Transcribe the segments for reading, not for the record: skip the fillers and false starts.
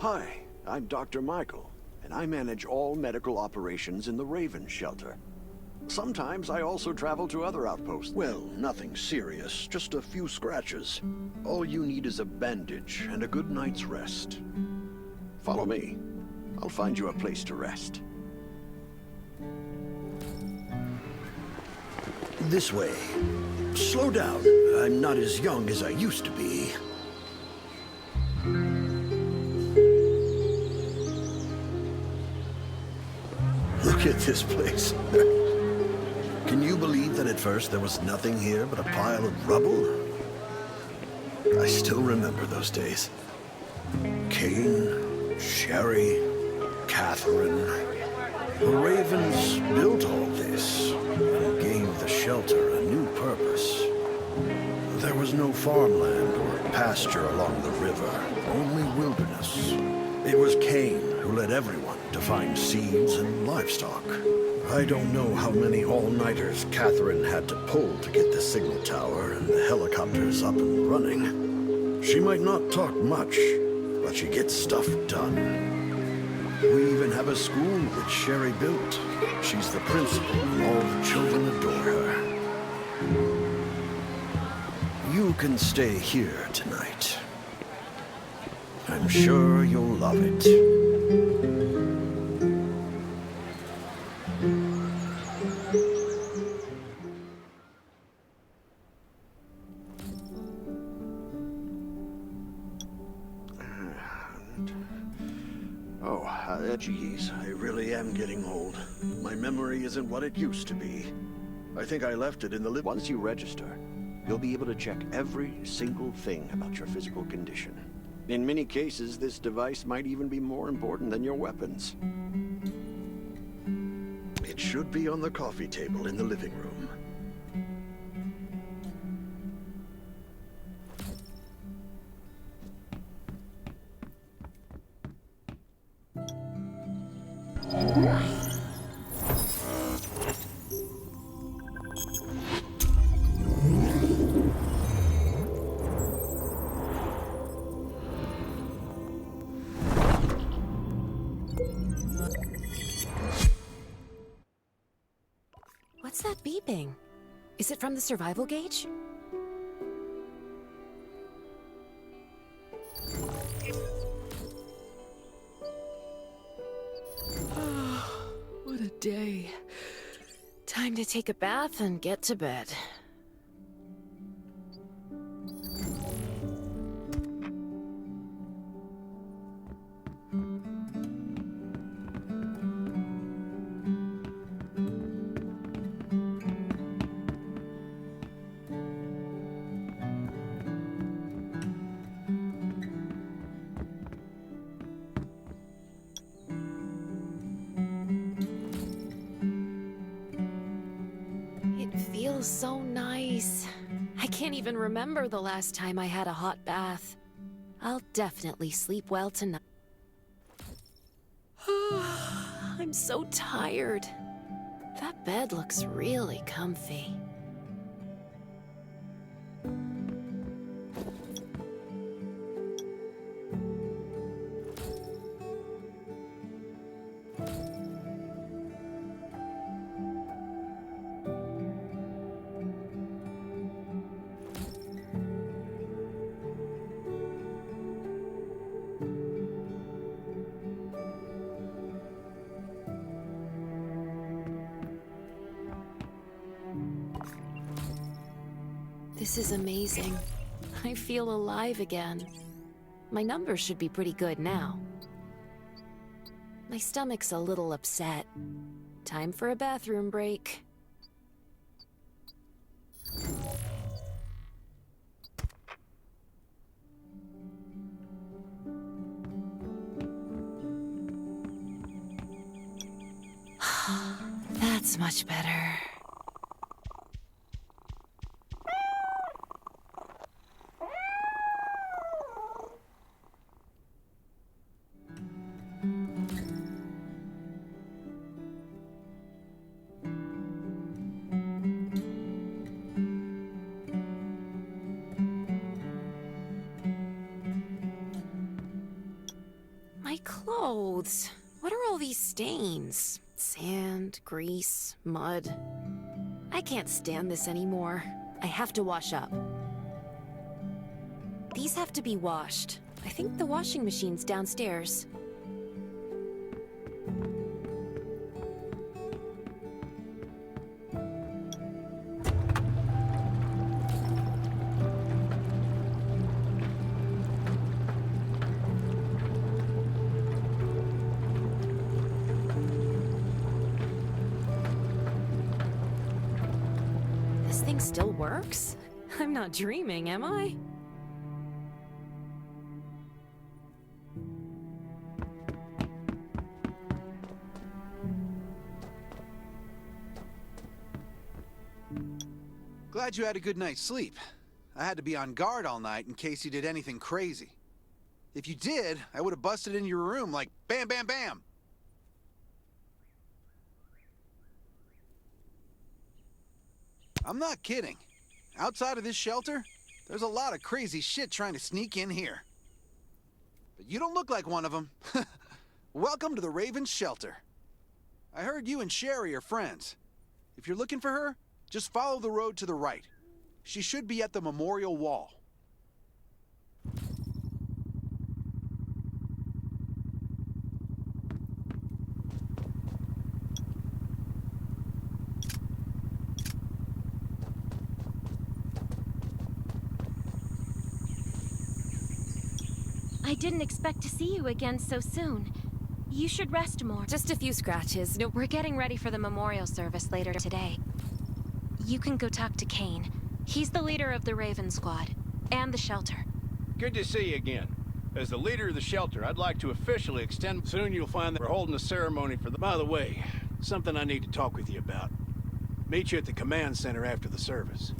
Hi, I'm Dr. Michael, and I manage all medical operations in the Raven shelter. Sometimes I also travel to other outposts. Well, nothing serious, just a few scratches. All you need is a bandage and a good night's rest. Follow me. I'll find you a place to rest. This way. Slow down. I'm not as young as I used to be. Look at this place. Can you believe that at first there was nothing here but a pile of rubble? I still remember those days. Kane, Sherry, Catherine. The Ravens built all this and gave the shelter a new purpose. There was no farmland or pasture along the river, only wilderness. It was Kane who led everyone to find seeds and livestock. I don't know how many all-nighters Catherine had to pull to get the signal tower and the helicopters up and running. She might not talk much, but she gets stuff done. We even have a school that Sherry built. She's the principal, and all the children adore her. You can stay here tonight. I'm sure you'll love it. Geez, I really am getting old. My memory isn't what it used to be. I think I left it in the Once you register, you'll be able to check every single thing about your physical condition. In many cases, this device might even be more important than your weapons. It should be on the coffee table in the living room. What's that beeping? Is it from the survival gauge? What a day. Time to take a bath and get to bed. Feels so nice. I can't even remember the last time I had a hot bath. I'll definitely sleep well tonight. I'm so tired. That bed looks really comfy. This is amazing. I feel alive again. My numbers should be pretty good now. My stomach's a little upset. Time for a bathroom break. That's much better. My clothes. What are all these stains? Sand, grease, mud. I can't stand this anymore. I have to wash up. These have to be washed. I think the washing machine's downstairs. This thing still works? I'm not dreaming, am I? Glad you had a good night's sleep. I had to be on guard all night in case you did anything crazy. If you did, I would have busted in your room like bam, bam, bam. I'm not kidding. Outside of this shelter, there's a lot of crazy shit trying to sneak in here. But you don't look like one of them. Welcome to the Raven's shelter. I heard you and Sherry are friends. If you're looking for her, just follow the road to the right. She should be at the memorial wall. I didn't expect to see you again so soon. You should rest more. Just a few scratches. No, We're getting ready for the memorial service later today. You can go talk to Kane. He's the leader of the Raven Squad, and the shelter. Good to see you again. As the leader of the shelter, I'd like to officially extend... Soon you'll find that we're holding a ceremony for the... By the way, something I need to talk with you about. Meet you at the command center after the service.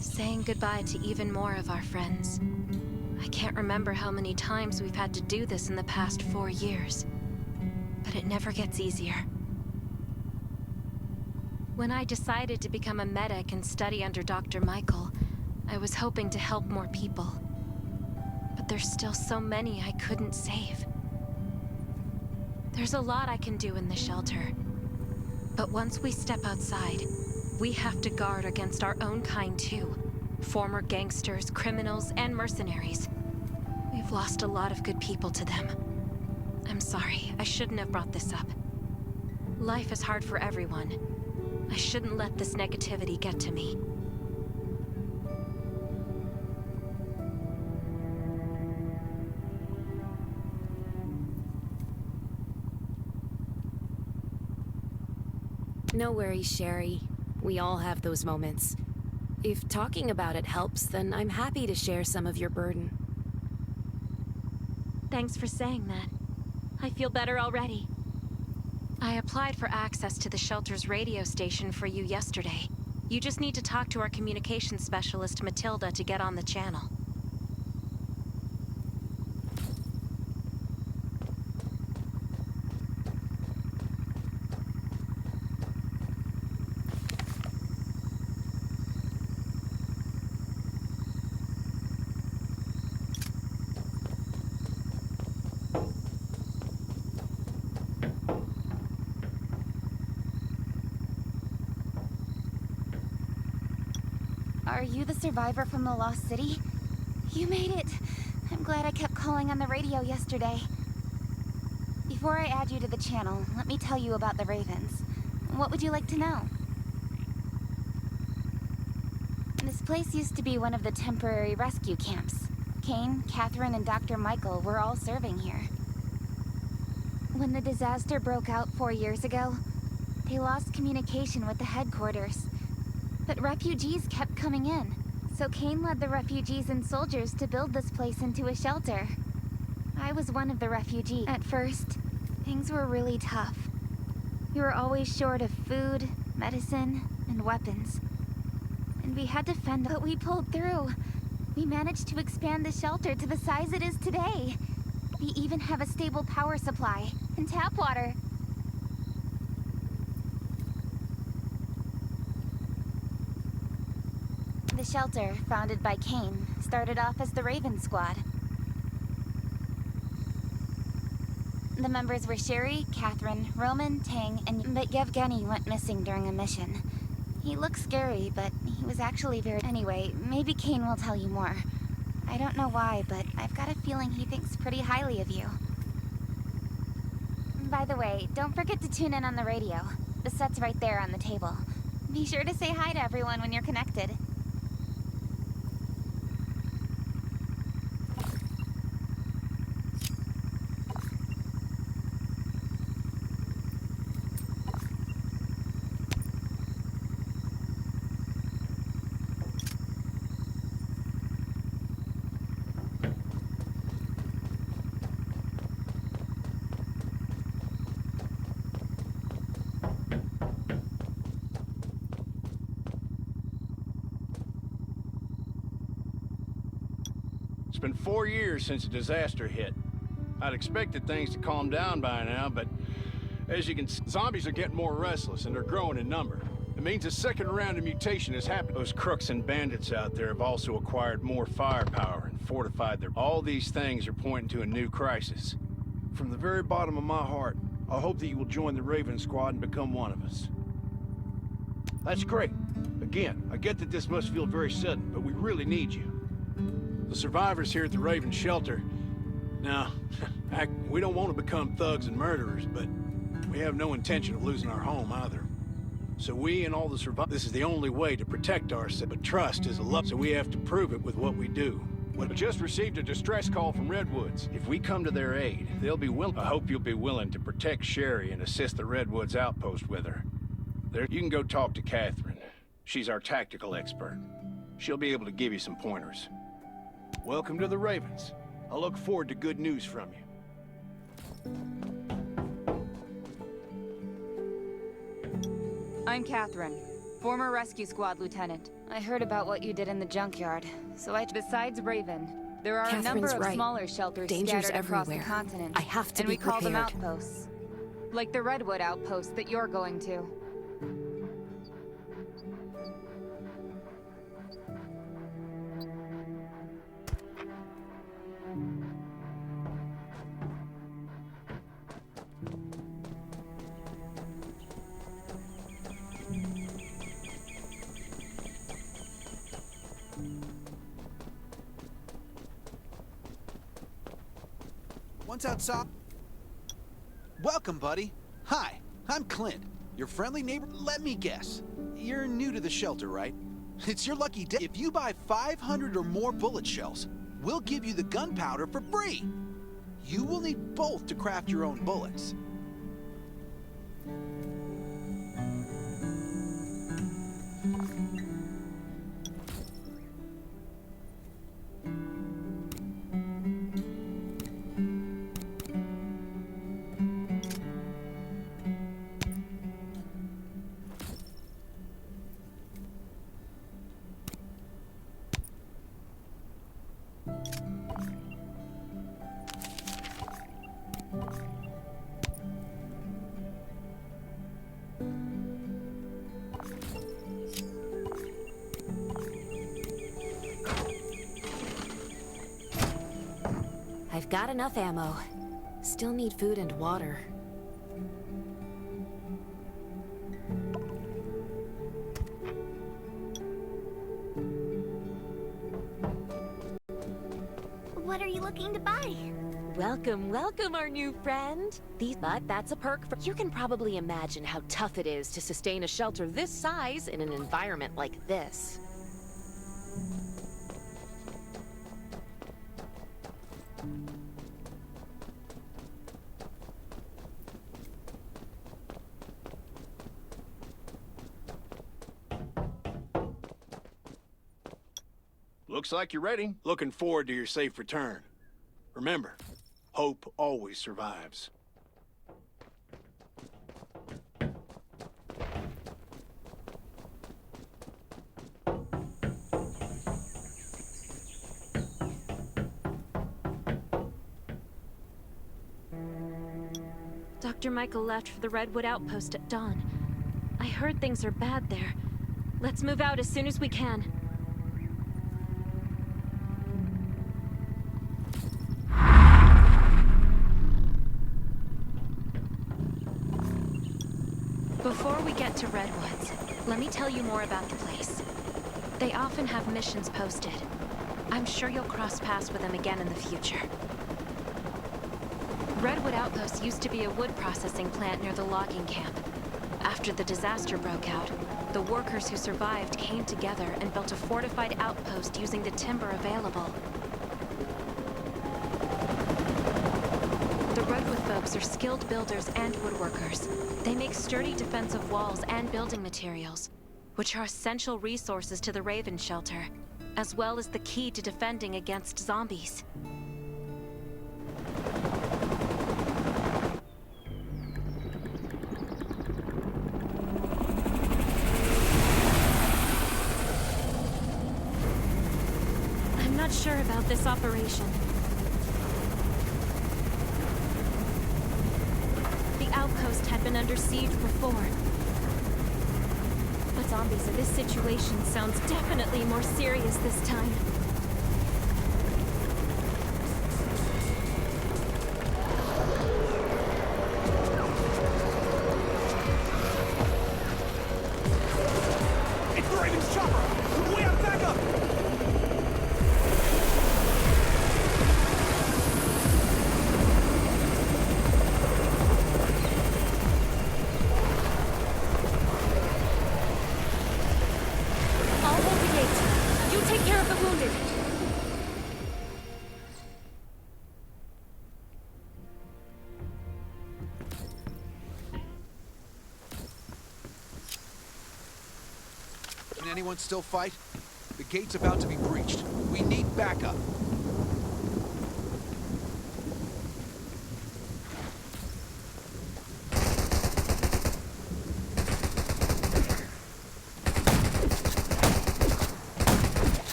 Saying goodbye to even more of our friends. I can't remember how many times we've had to do this in the past 4 years. But it never gets easier. When I decided to become a medic and study under Dr. Michael, I was hoping to help more people. But there's still so many I couldn't save. There's a lot I can do in the shelter. But once we step outside, we have to guard against our own kind too. Former gangsters, criminals, and mercenaries. We've lost a lot of good people to them. I'm sorry, I shouldn't have brought this up. Life is hard for everyone. I shouldn't let this negativity get to me. no worries, Sherry. We all have those moments. If talking about it helps, then I'm happy to share some of your burden. Thanks for saying that. I feel better already. I applied for access to the shelter's radio station for you yesterday. You just need to talk to our communications specialist, Matilda, to get on the channel. Are you the survivor from the Lost City? You made it. I'm glad I kept calling on the radio yesterday. Before I add you to the channel, let me tell you about the Ravens. What would you like to know? This place used to be one of the temporary rescue camps. Kane, Catherine, and Dr. Michael were all serving here. When the disaster broke out 4 years ago, They lost communication with the headquarters. But refugees kept coming in. So Kane led the refugees and soldiers to build this place into a shelter. I was one of the refugees. At first, things were really tough. We were always short of food, medicine, and weapons. And we had to fend, but we pulled through. We managed to expand the shelter to the size it is today. We even have a stable power supply and tap water. The shelter, founded by Kane, started off as the Raven Squad. The members were Sherry, Catherine, Roman, Tang, and... But Yevgeny went missing during a mission. He looked scary, but he was actually very... Anyway, maybe Kane will tell you more. I don't know why, but I've got a feeling he thinks pretty highly of you. By the way, don't forget to tune in on the radio. The set's right there on the table. Be sure to say hi to everyone when you're connected. It's been 4 years since the disaster hit. I'd expected things to calm down by now, but as you can see, zombies are getting more restless and they're growing in number. It means a second round of mutation has happened. Those crooks and bandits out there have also acquired more firepower and fortified their... All these things are pointing to a new crisis. From the very bottom of my heart, I hope that you will join the Raven Squad and become one of us. That's great. Again, I get that this must feel very sudden, but we really need you. The survivors here at the Raven Shelter... Now, we don't want to become thugs and murderers, but we have no intention of losing our home either. So we and all the survivors... This is the only way to protect ourselves, but trust is a love, so we have to prove it with what we do. We just received a distress call from Redwoods. If we come to their aid, they'll be willing... I hope you'll be willing to protect Sherry and assist the Redwoods outpost with her. There, you can go talk to Catherine. She's our tactical expert. She'll be able to give you some pointers. Welcome to the Ravens. I look forward to good news from you. I'm Catherine, former rescue squad lieutenant. I heard about what you did in the junkyard, so I... Besides Raven, there are Catherine's a number of right. smaller shelters Dangers scattered across the everywhere. continent. I have to and be we call them prepared. outposts. Like the Redwood outpost that you're going to. Once outside... Welcome, buddy. Hi, I'm Clint, your friendly neighbor. Let me guess. You're new to the shelter, right? It's your lucky day. If you buy 500 or more bullet shells, we'll give you the gunpowder for free. You will need both to craft your own bullets. I've got enough ammo. Still need food and water. What are you looking to buy? Welcome, welcome, our new friend. But that's a perk for... You can probably imagine how tough it is to sustain a shelter this size in an environment like this. looks like you're ready. Looking forward to your safe return. Remember, hope always survives. Dr. Michael left for the Redwood Outpost at dawn. I heard things are bad there. Let's move out as soon as we can. Before we get to Redwoods, let me tell you more about the place. They often have missions posted. I'm sure you'll cross paths with them again in the future. Redwood Outpost used to be a wood processing plant near the logging camp. After the disaster broke out, the workers who survived came together and built a fortified outpost using the timber available. The Redwood folks are skilled builders and woodworkers. They make sturdy defensive walls and building materials, which are essential resources to the Raven Shelter, as well as the key to defending against zombies. I'm not sure about this operation. The outpost had been under siege before. But zombies in this situation sounds definitely more serious this time. It's the Raven's chopper! We have backup! I'll hold the gate. You take care of the wounded. Can anyone still fight? The gate's about to be breached. We need backup.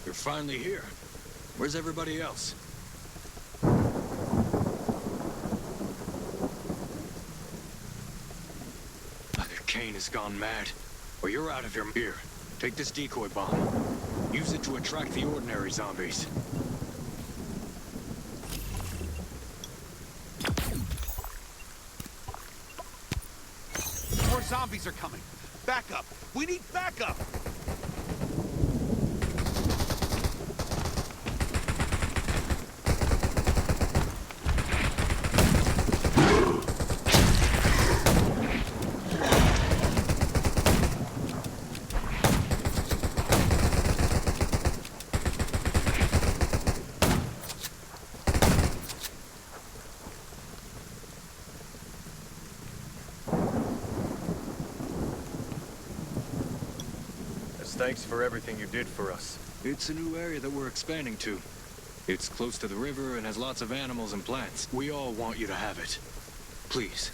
You're finally here. Where's everybody else? Either Kane has gone mad, or you're out of your gear. Take this decoy bomb. Use it to attract the ordinary zombies. More zombies are coming. Backup! We need backup! Thanks for everything you did for us. It's a new area that we're expanding to. It's close to the river and has lots of animals and plants. We all want you to have it. Please,